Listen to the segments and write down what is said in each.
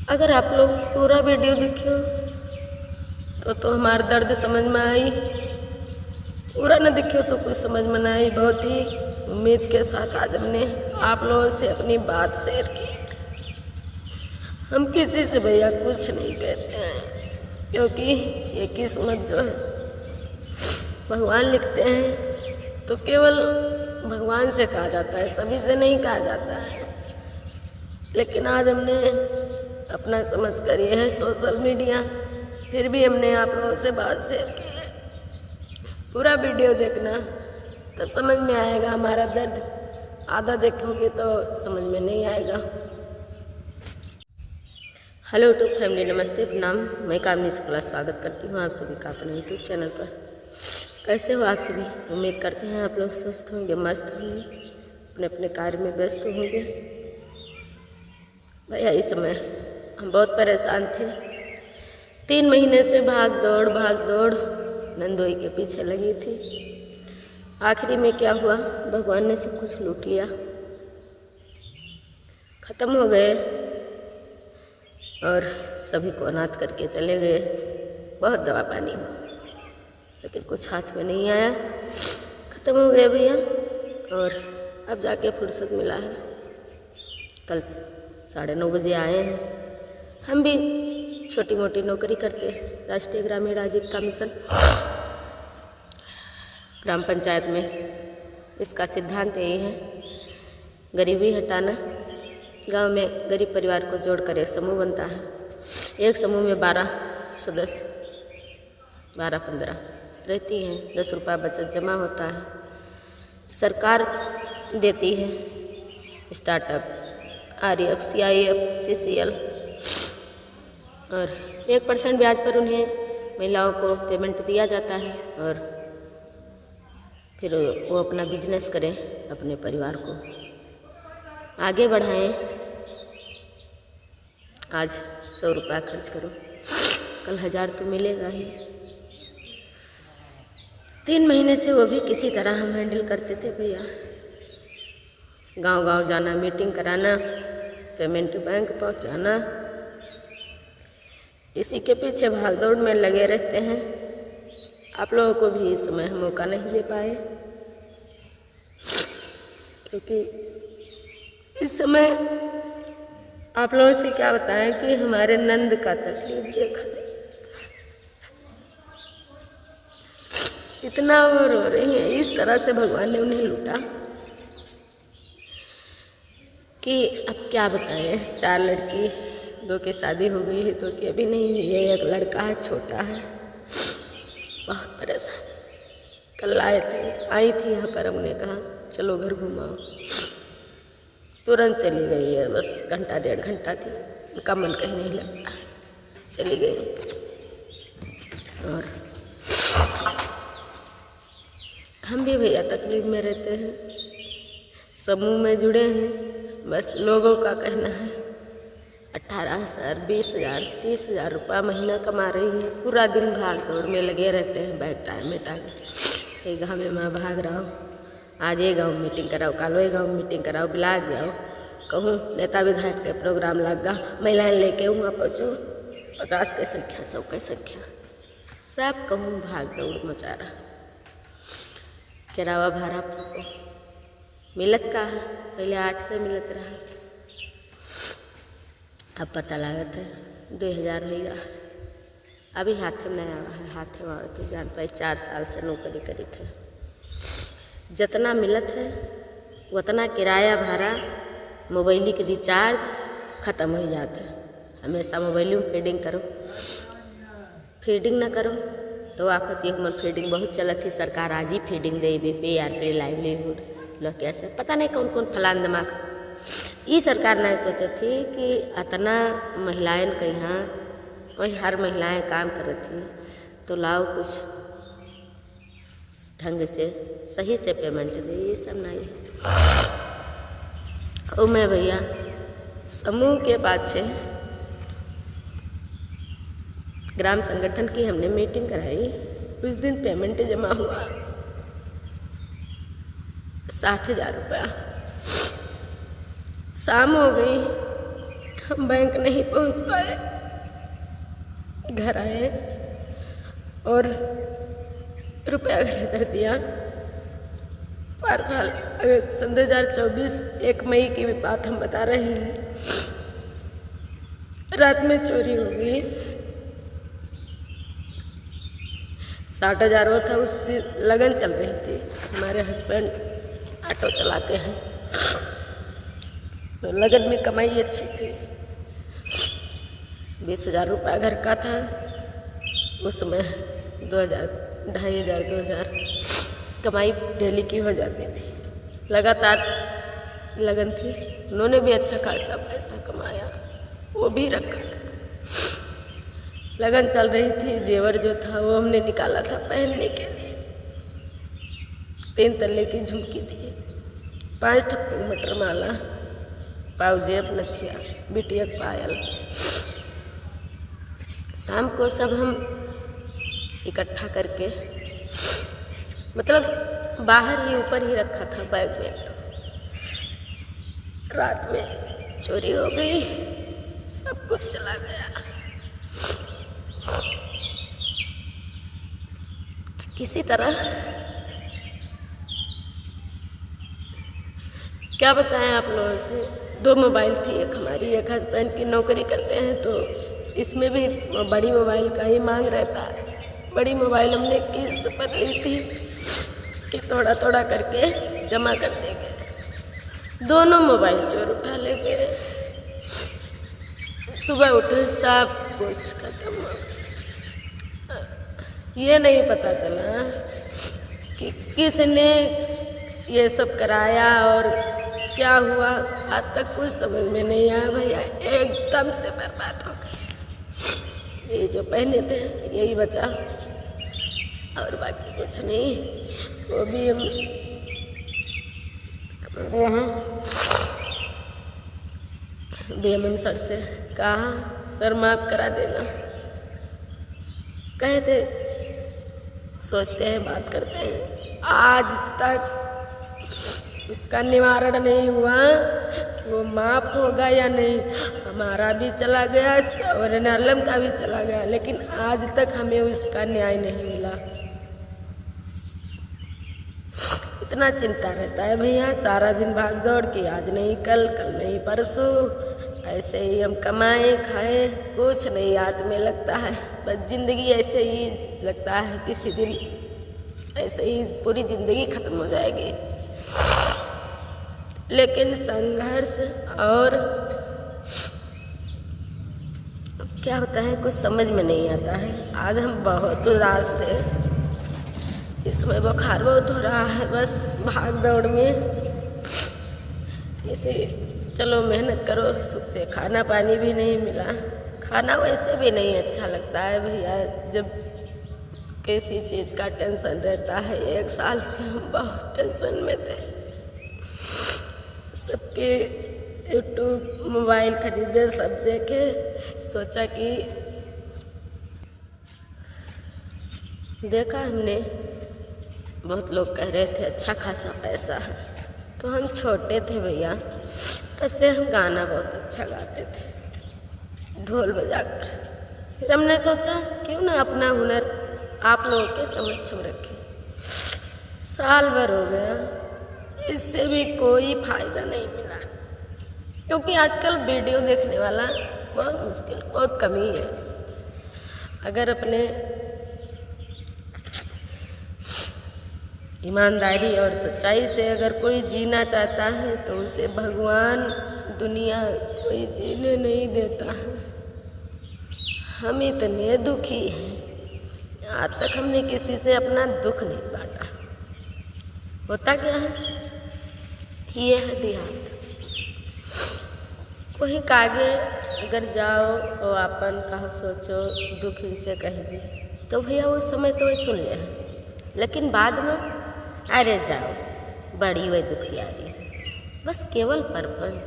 अगर आप लोग पूरा वीडियो देखियो तो हमारा दर्द समझ में आई, पूरा न देखियो तो कुछ समझ में ना आई। बहुत ही उम्मीद के साथ आज हमने आप लोगों से अपनी बात शेयर की। हम किसी से भैया कुछ नहीं कहते हैं, क्योंकि ये किस्मत जो है भगवान लिखते हैं तो केवल भगवान से कहा जाता है, सभी से नहीं कहा जाता है। लेकिन आज हमने अपना समझ कर ये है सोशल मीडिया, फिर भी हमने आप लोगों से बात शेयर की है। पूरा वीडियो देखना तब समझ में आएगा हमारा दर्द, आधा देखोगे तो समझ में नहीं आएगा। हेलो यूट्यूब फैमिली, नमस्ते, प्रणाम। मैं कामनी शुक्ला स्वागत करती हूँ आप सभी का अपने यूट्यूब चैनल पर। कैसे हो आप सभी? उम्मीद करते हैं आप लोग स्वस्थ होंगे, मस्त होंगे, अपने अपने कार्य में व्यस्त होंगे। भैया इस समय हम बहुत परेशान थे। 3 महीने से भाग दौड़ नंदोई के पीछे लगी थी। आखिरी में क्या हुआ, भगवान ने सब कुछ लूट लिया, खत्म हो गए और सभी को अनाथ करके चले गए। बहुत दवा पानी हुआ लेकिन कुछ हाथ में नहीं आया, खत्म हो गए भैया। और अब जाके फुर्सत मिला है, कल 9:30 बजे आए हैं। हम भी छोटी मोटी नौकरी करते हैं, राष्ट्रीय ग्रामीण आजीविका मिशन ग्राम पंचायत में। इसका सिद्धांत यही है, गरीबी हटाना। गांव में गरीब परिवार को जोड़कर एक समूह बनता है। एक समूह में 12 सदस्य, 12-15 रहती हैं। 10 रुपये बचत जमा होता है। सरकार देती है स्टार्टअप, REF, CIF, CCL, और 1% ब्याज पर उन्हें महिलाओं को पेमेंट दिया जाता है और फिर वो अपना बिजनेस करें, अपने परिवार को आगे बढ़ाएं। आज 100 रुपया खर्च करो, कल 1000 तो मिलेगा ही। 3 महीने से वो भी किसी तरह हम हैंडल करते थे भैया। गांव-गांव जाना, मीटिंग कराना, पेमेंट बैंक पहुंचाना, इसी के पीछे भागदौड़ में लगे रहते हैं। आप लोगों को भी इस समय हम मौका नहीं दे पाए, क्योंकि इस समय आप लोगों से क्या बताएं कि हमारे नंद का तकलीफ देखा, इतना वो रो रही है। इस तरह से भगवान ने उन्हें लूटा कि अब क्या बताएं। 4 लड़की, 2 की शादी हो गई है, 2 की अभी नहीं हुई है, 1 लड़का है, छोटा है। बहुत परेशान। कल आई थी यहाँ पर, हमने कहा चलो घर घुमाओ, तुरंत चली गई है। बस घंटा 1.5 घंटा थी, उनका मन कहीं नहीं लगता, चली गई। और हम भी भैया तकलीफ में रहते हैं, समूह में जुड़े हैं। बस लोगों का कहना है 18,000, 20,000, 30,000 रुपया महीना कमा रही है। पूरा दिन भाग दौड़ में लगे रहते हैं, बैग टाइम में टाइम। एक गाँव में मैं भाग रहा हूँ, आज ये गाँव मीटिंग कराओ, कल ये गाँव मीटिंग कराओ, ब्लाक जाओ, कहूँ नेता विधायक के प्रोग्राम लगा, महिलाएं लेके वहाँ पहुँचो, 50 की संख्या, 100 की संख्या, सब कहूँ भाग दौड़ मचा रहा। किराया भाड़ा को मिलत का है, पहले 8 से मिलत रहा, अब पता लागत है 2000 होगा। अभी हाथे में नहीं आवा है, हाथे में आवे तो जान पाई। 4 साल से नौकरी करी थे, जितना मिलत है उतना किराया भाड़ा, मोबाइल के रिचार्ज ख़त्म हो जाता है। हमेशा मोबाइल में फीडिंग करो, फीडिंग ना करो तो आफत ह्यूमन फीडिंग बहुत चलत थी। सरकार आज ही फीडिंग दे, BPRP, लाइवलीहुड, लोग कैसे पता नहीं कौन कौन फलान दिमाग। ये सरकार नहीं सोची थी कि इतना महिलाएं के यहाँ वही हर महिलाएं काम कर रही थी, तो लाओ कुछ ढंग से सही से पेमेंट दे। ये सब नहीं है। और मैं भैया समूह के पाछे ग्राम संगठन की हमने मीटिंग कराई। उस दिन पेमेंट जमा हुआ 60,000 रुपया। शाम हो गई, हम बैंक नहीं पहुंच पाए, घर आए और रुपया घर कर दिया। पार्सल सन 2024 1 मई की बात हम बता रहे हैं। रात में चोरी हो गई। 60,000 वो था, उस दिन लगन चल रही थी। हमारे हस्बैंड ऑटो चलाते हैं तो लगन में कमाई अच्छी थी। 20,000 रुपया घर का था। उसमें 2,000, 2,500, 2,000 कमाई डेली की हो जाती थी। लगातार लगन थी। उन्होंने भी अच्छा खासा पैसा कमाया, वो भी रखा। लगन चल रही थी। जेवर जो था वो हमने निकाला था पहनने के लिए। 3 तल्ले की झुमकी थी, 5 ठप्पी मटर माला, पाउजेब, नथिया, बिटिया पायल। शाम को सब हम इकट्ठा करके, मतलब बाहर ही ऊपर ही रखा था बैग में। रात में चोरी हो गई, सब कुछ चला गया। किसी तरह क्या बताएं आप लोगों से। 2 मोबाइल थी, एक हमारी, एक हस्बैंड की। नौकरी करते हैं तो इसमें भी बड़ी मोबाइल का ही मांग रहता है। बड़ी मोबाइल हमने किस्त पर ली थी कि थोड़ा थोड़ा करके जमा कर देंगे। दोनों मोबाइल चोर उठा ले गए। सुबह उठे सब कुछ खत्म हो गया। ये नहीं पता चला कि किसने ये सब कराया और क्या हुआ। आज तक कुछ समझ में नहीं आया भैया। एकदम से बर्बाद हो गई। ये जो पहने थे यही बचा और बाकी कुछ नहीं। वो भी हम यहाँ BMM सर से कहा, सर माफ़ करा देना। कहे थे सोचते हैं, बात करते हैं। आज तक उसका निवारण नहीं हुआ कि वो माफ़ होगा या नहीं। हमारा भी चला गया और नरलम का भी चला गया, लेकिन आज तक हमें उसका न्याय नहीं मिला। इतना चिंता रहता है भैया। सारा दिन भाग दौड़ की, आज नहीं कल, कल नहीं परसों, ऐसे ही हम कमाएं खाएं, कुछ नहीं याद में लगता है। बस जिंदगी ऐसे ही लगता है किसी दिन ऐसे ही पूरी जिंदगी खत्म हो जाएगी। लेकिन संघर्ष और क्या होता है कुछ समझ में नहीं आता है। आज हम बहुत उदास थे। इसमें बुखार बहुत हो रहा है, बस भाग दौड़ में। इसे चलो मेहनत करो, सुख से खाना पानी भी नहीं मिला। खाना वैसे भी नहीं अच्छा लगता है भैया जब किसी चीज़ का टेंशन रहता है। 1 साल से हम बहुत टेंशन में थे। सबके यूट्यूब मोबाइल खरीदे, सब देखे, सोचा कि देखा हमने बहुत लोग कह रहे थे अच्छा खासा पैसा है। तो हम छोटे थे भैया, तब से हम गाना बहुत अच्छा गाते थे ढोल बजाकर। फिर हमने सोचा क्यों ना अपना हुनर आप लोगों के समक्ष में रखें। साल भर हो गया, इससे भी कोई फायदा नहीं मिला, क्योंकि आजकल वीडियो देखने वाला बहुत मुश्किल, बहुत कम ही है। अगर अपने ईमानदारी और सच्चाई से अगर कोई जीना चाहता है तो उसे भगवान दुनिया कोई जीने नहीं देता है। हम इतने दुखी हैं, आज तक हमने किसी से अपना दुख नहीं बांटा। होता क्या है, ये है देहात। कोई कागे अगर जाओ और अपन कहा सोचो दुख इनसे कह दिए तो भैया उस समय तो सुन ले, लेकिन बाद में अरे जाओ बड़ी वही दुखियारी, बस केवल परपंच।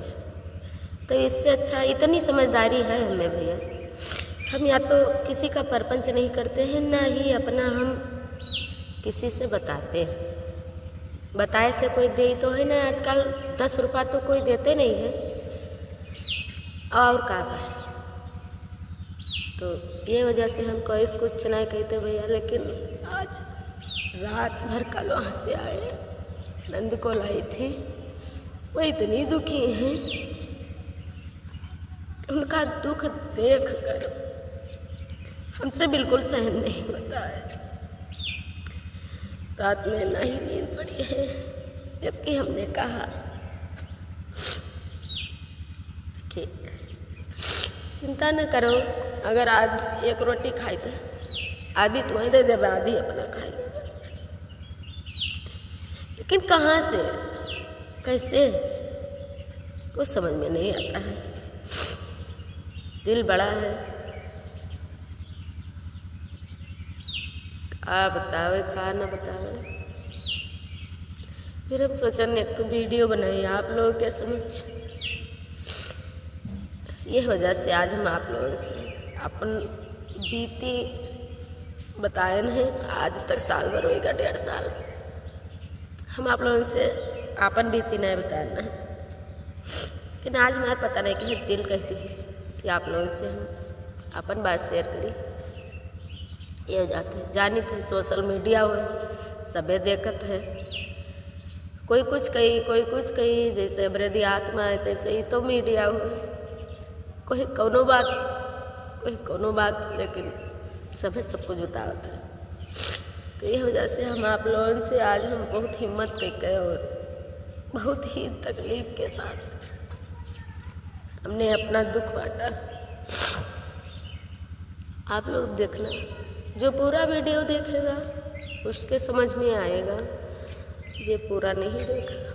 तो इससे अच्छा इतनी समझदारी है हमें भैया, हम या तो किसी का परपंच नहीं करते हैं, ना ही अपना हम किसी से बताते हैं। बताए से कोई दे तो है ना, आजकल 10 रुपया तो कोई देते नहीं है। और का है। तो ये वजह से हम कोई कुछ नहीं कहते भैया, लेकिन आज रात भर कल वहाँ से आए, नंद को लाई थी, वो इतनी दुखी हैं, उनका दुख देख कर हमसे बिल्कुल सहन नहीं होता है। रात में ना ही नींद पड़ी है, जबकि हमने कहा कि चिंता न करो, अगर आज एक रोटी खाई तो आधी तुम्हें दे दे, आधी अपना खाई। लेकिन कहाँ से कैसे कुछ समझ में नहीं आता है। दिल बड़ा है, का बतावे का न बतावे। फिर हम सोचने एक तो वीडियो बनाई आप लोगों के समझ। ये वजह से आज हम आप लोगों से अपन बीती बताए हैं। आज तक साल भर होएगा, 1.5 साल हम आप लोगों से अपन बीती नहीं बताए ना। लेकिन आज हमारा पता नहीं कि दिल कहती है कि आप लोगों से हम अपन बात शेयर करी। ये हो जाते जानी थे सोशल मीडिया हो सबे देखत है, कोई कुछ कही कोई कुछ कही, जैसे वृद्धि आत्मा है तैसे ही तो मीडिया हो, कोई कोनो बात, लेकिन सभी सब कुछ बतावत है। तो ये वजह से हम आप लोगों से आज हम बहुत हिम्मत करके और बहुत ही तकलीफ के साथ हमने अपना दुख बांटा। आप लोग देखना, जो पूरा वीडियो देखेगा उसके समझ में आएगा, जो पूरा नहीं देखा